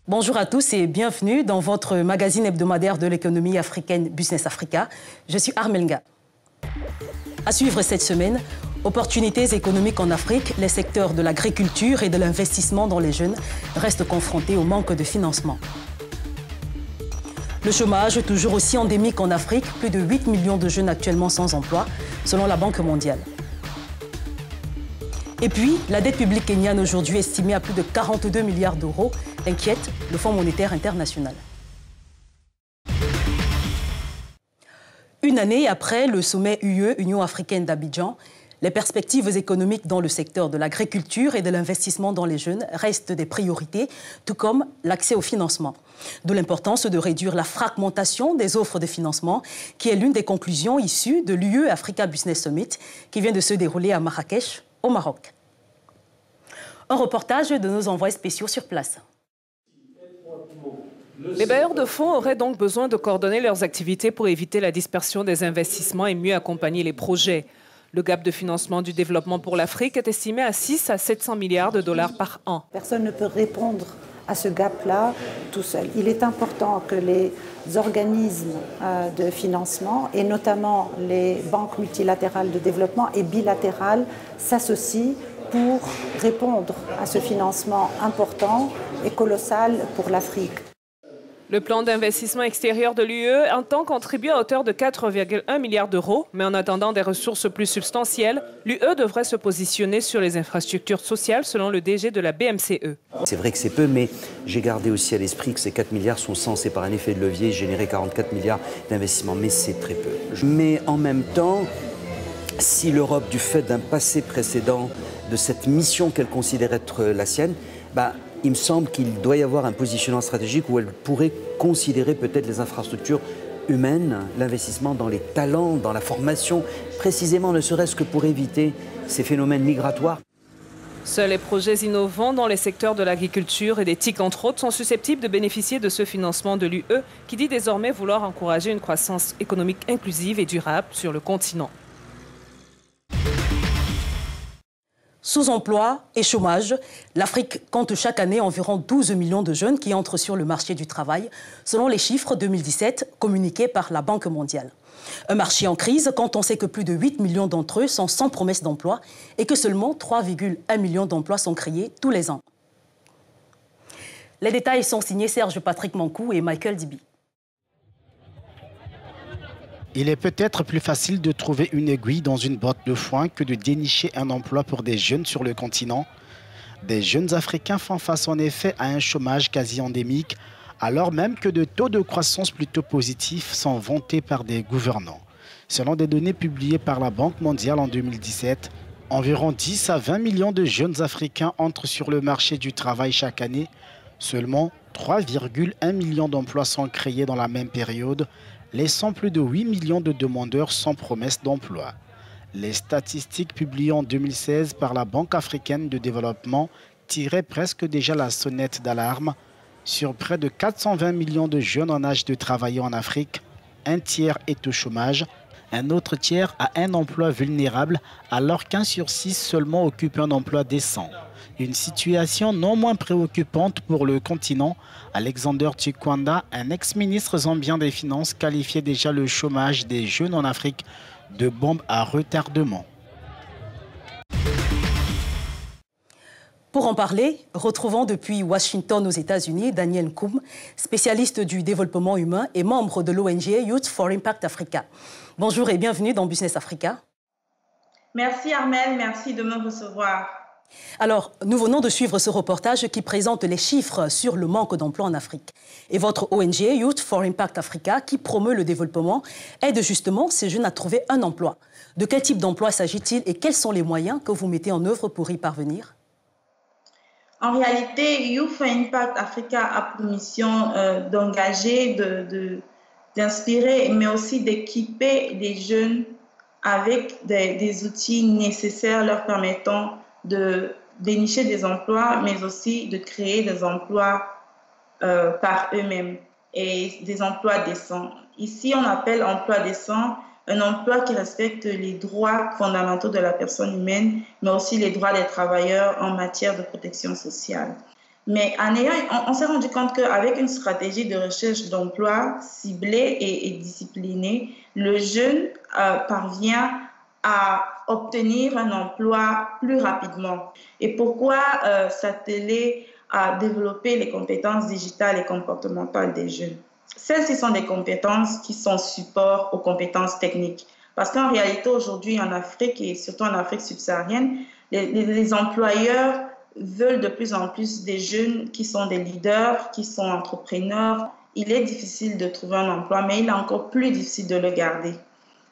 Bonjour à tous et bienvenue dans votre magazine hebdomadaire de l'économie africaine Business Africa. Je suis Armelga. À suivre cette semaine, opportunités économiques en Afrique, les secteurs de l'agriculture et de l'investissement dans les jeunes restent confrontés au manque de financement. Le chômage, toujours aussi endémique en Afrique, plus de 8 millions de jeunes actuellement sans emploi, selon la Banque mondiale. Et puis, la dette publique kenyane aujourd'hui estimée à plus de 42 milliards d'euros inquiète le Fonds monétaire international. Une année après le sommet UE, Union africaine d'Abidjan, les perspectives économiques dans le secteur de l'agriculture et de l'investissement dans les jeunes restent des priorités, tout comme l'accès au financement. D'où l'importance de réduire la fragmentation des offres de financement, qui est l'une des conclusions issues de l'UE Africa Business Summit, qui vient de se dérouler à Marrakech, au Maroc. Un reportage de nos envoyés spéciaux sur place. Les bailleurs de fonds auraient donc besoin de coordonner leurs activités pour éviter la dispersion des investissements et mieux accompagner les projets. Le gap de financement du développement pour l'Afrique est estimé à 6 à 700 milliards de dollars par an. Personne ne peut répondre à ce gap-là tout seul. Il est important que les organismes de financement, et notamment les banques multilatérales de développement et bilatérales, s'associent pour répondre à ce financement important et colossal pour l'Afrique. Le plan d'investissement extérieur de l'UE entend contribuer à hauteur de 4,1 milliards d'euros, mais en attendant des ressources plus substantielles, l'UE devrait se positionner sur les infrastructures sociales selon le DG de la BMCE. C'est vrai que c'est peu, mais j'ai gardé aussi à l'esprit que ces 4 milliards sont censés, par un effet de levier, générer 44 milliards d'investissements, mais c'est très peu. Mais en même temps, si l'Europe, du fait d'un passé précédent, de cette mission qu'elle considère être la sienne, il me semble qu'il doit y avoir un positionnement stratégique où elle pourrait considérer peut-être les infrastructures humaines, l'investissement dans les talents, dans la formation, précisément ne serait-ce que pour éviter ces phénomènes migratoires. Seuls les projets innovants dans les secteurs de l'agriculture et des TIC, entre autres, sont susceptibles de bénéficier de ce financement de l'UE, qui dit désormais vouloir encourager une croissance économique inclusive et durable sur le continent. Sous-emploi et chômage, l'Afrique compte chaque année environ 12 millions de jeunes qui entrent sur le marché du travail, selon les chiffres 2017 communiqués par la Banque mondiale. Un marché en crise quand on sait que plus de 8 millions d'entre eux sont sans promesse d'emploi et que seulement 3,1 millions d'emplois sont créés tous les ans. Les détails sont signés Serge Patrick Mankou et Michael Dibi. Il est peut-être plus facile de trouver une aiguille dans une botte de foin que de dénicher un emploi pour des jeunes sur le continent. Des jeunes Africains font face en effet à un chômage quasi endémique, alors même que de taux de croissance plutôt positifs sont vantés par des gouvernants. Selon des données publiées par la Banque mondiale en 2017, environ 10 à 20 millions de jeunes Africains entrent sur le marché du travail chaque année. Seulement 3,1 millions d'emplois sont créés dans la même période, laissant plus de 8 millions de demandeurs sans promesse d'emploi. Les statistiques publiées en 2016 par la Banque africaine de développement tiraient presque déjà la sonnette d'alarme. Sur près de 420 millions de jeunes en âge de travailler en Afrique, un tiers est au chômage, un autre tiers a un emploi vulnérable, alors qu'1 sur 6 seulement occupe un emploi décent. Une situation non moins préoccupante pour le continent. Alexander Chikwanda, un ex-ministre zambien des Finances, qualifiait déjà le chômage des jeunes en Afrique de bombe à retardement. Pour en parler, retrouvons depuis Washington aux États-Unis Daniel Nkoum, spécialiste du développement humain et membre de l'ONG Youth for Impact Africa. Bonjour et bienvenue dans Business Africa. Merci Armel, merci de me recevoir. Alors, nous venons de suivre ce reportage qui présente les chiffres sur le manque d'emploi en Afrique. Et votre ONG, Youth for Impact Africa, qui promeut le développement, aide justement ces jeunes à trouver un emploi. De quel type d'emploi s'agit-il et quels sont les moyens que vous mettez en œuvre pour y parvenir? En réalité, Youth for Impact Africa a pour mission d'engager, d'inspirer, mais aussi d'équiper des jeunes avec des outils nécessaires leur permettant de dénicher des emplois, mais aussi de créer des emplois par eux-mêmes et des emplois décents. Ici, on appelle emploi décent un emploi qui respecte les droits fondamentaux de la personne humaine, mais aussi les droits des travailleurs en matière de protection sociale. Mais on s'est rendu compte qu'avec une stratégie de recherche d'emploi ciblée et disciplinée, le jeune parvient à obtenir un emploi plus rapidement. Et pourquoi s'atteler à développer les compétences digitales et comportementales des jeunes? Celles-ci sont des compétences qui sont support aux compétences techniques. Parce qu'en réalité, aujourd'hui, en Afrique et surtout en Afrique subsaharienne, les employeurs veulent de plus en plus des jeunes qui sont des leaders, qui sont entrepreneurs. Il est difficile de trouver un emploi, mais il est encore plus difficile de le garder.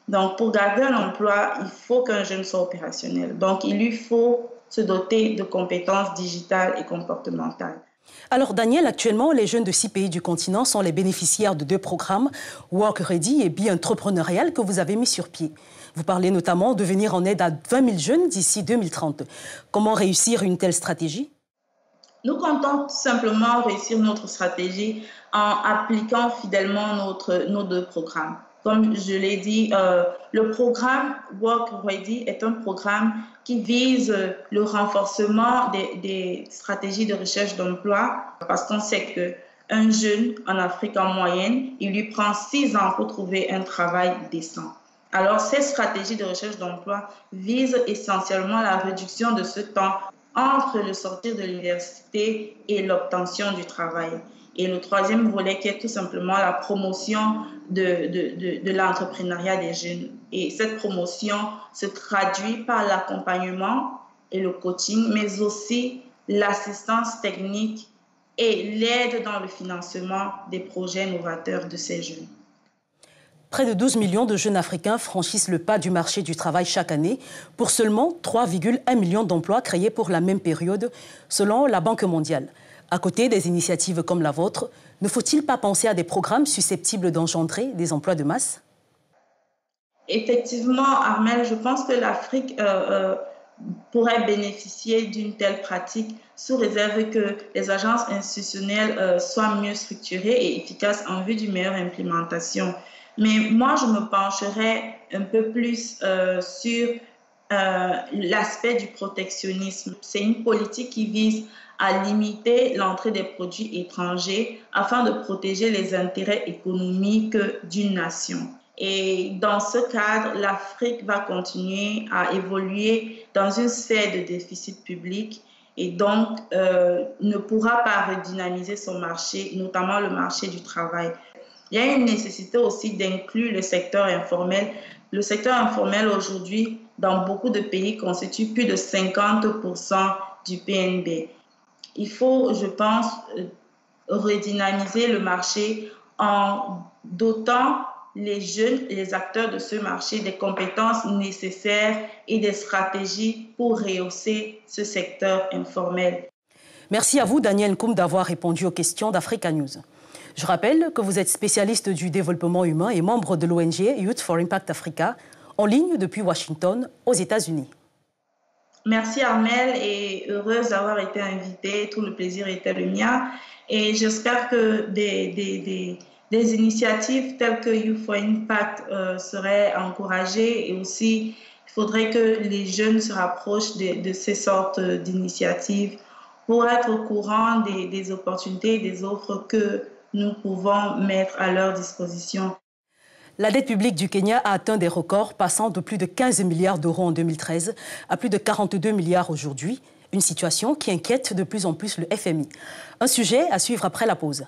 Donc, pour garder un emploi, il faut qu'un jeune soit opérationnel. Donc, il lui faut se doter de compétences digitales et comportementales. Alors, Daniel, actuellement, les jeunes de 6 pays du continent sont les bénéficiaires de 2 programmes, Work Ready et Be Entrepreneurial, que vous avez mis sur pied. Vous parlez notamment de venir en aide à 20 000 jeunes d'ici 2030. Comment réussir une telle stratégie? Nous comptons tout simplement réussir notre stratégie en appliquant fidèlement nos 2 programmes. Comme je l'ai dit, le programme Work Ready est un programme qui vise le renforcement des stratégies de recherche d'emploi, parce qu'on sait qu'un jeune en Afrique en moyenne, il lui prend 6 ans pour trouver un travail décent. Alors, ces stratégies de recherche d'emploi visent essentiellement la réduction de ce temps entre le sortir de l'université et l'obtention du travail. Et le 3e volet qui est tout simplement la promotion de l'entrepreneuriat des jeunes. Et cette promotion se traduit par l'accompagnement et le coaching, mais aussi l'assistance technique et l'aide dans le financement des projets novateurs de ces jeunes. Près de 12 millions de jeunes Africains franchissent le pas du marché du travail chaque année pour seulement 3,1 millions d'emplois créés pour la même période, selon la Banque mondiale. À côté des initiatives comme la vôtre, ne faut-il pas penser à des programmes susceptibles d'engendrer des emplois de masse? Effectivement, Armel, je pense que l'Afrique pourrait bénéficier d'une telle pratique sous réserve que les agences institutionnelles soient mieux structurées et efficaces en vue d'une meilleure implémentation. Mais moi, je me pencherais un peu plus sur l'aspect du protectionnisme. C'est une politique qui vise à limiter l'entrée des produits étrangers afin de protéger les intérêts économiques d'une nation. Et dans ce cadre, l'Afrique va continuer à évoluer dans une sphère de déficit public et donc ne pourra pas redynamiser son marché, notamment le marché du travail. Il y a une nécessité aussi d'inclure le secteur informel. Le secteur informel aujourd'hui, dans beaucoup de pays, constitue plus de 50% du PNB. Il faut, je pense, redynamiser le marché en dotant les jeunes et les acteurs de ce marché des compétences nécessaires et des stratégies pour rehausser ce secteur informel. Merci à vous, Daniel Nkoum, d'avoir répondu aux questions d'Africa News. Je rappelle que vous êtes spécialiste du développement humain et membre de l'ONG Youth for Impact Africa, en ligne depuis Washington, aux États-Unis. Merci Armel et heureuse d'avoir été invitée. Tout le plaisir était le mien. Et j'espère que des initiatives telles que Youth for Impact seraient encouragées. Et aussi, il faudrait que les jeunes se rapprochent de ces sortes d'initiatives pour être au courant des opportunités et des offres que nous pouvons mettre à leur disposition. La dette publique du Kenya a atteint des records, passant de plus de 15 milliards d'euros en 2013 à plus de 42 milliards aujourd'hui. Une situation qui inquiète de plus en plus le FMI. Un sujet à suivre après la pause.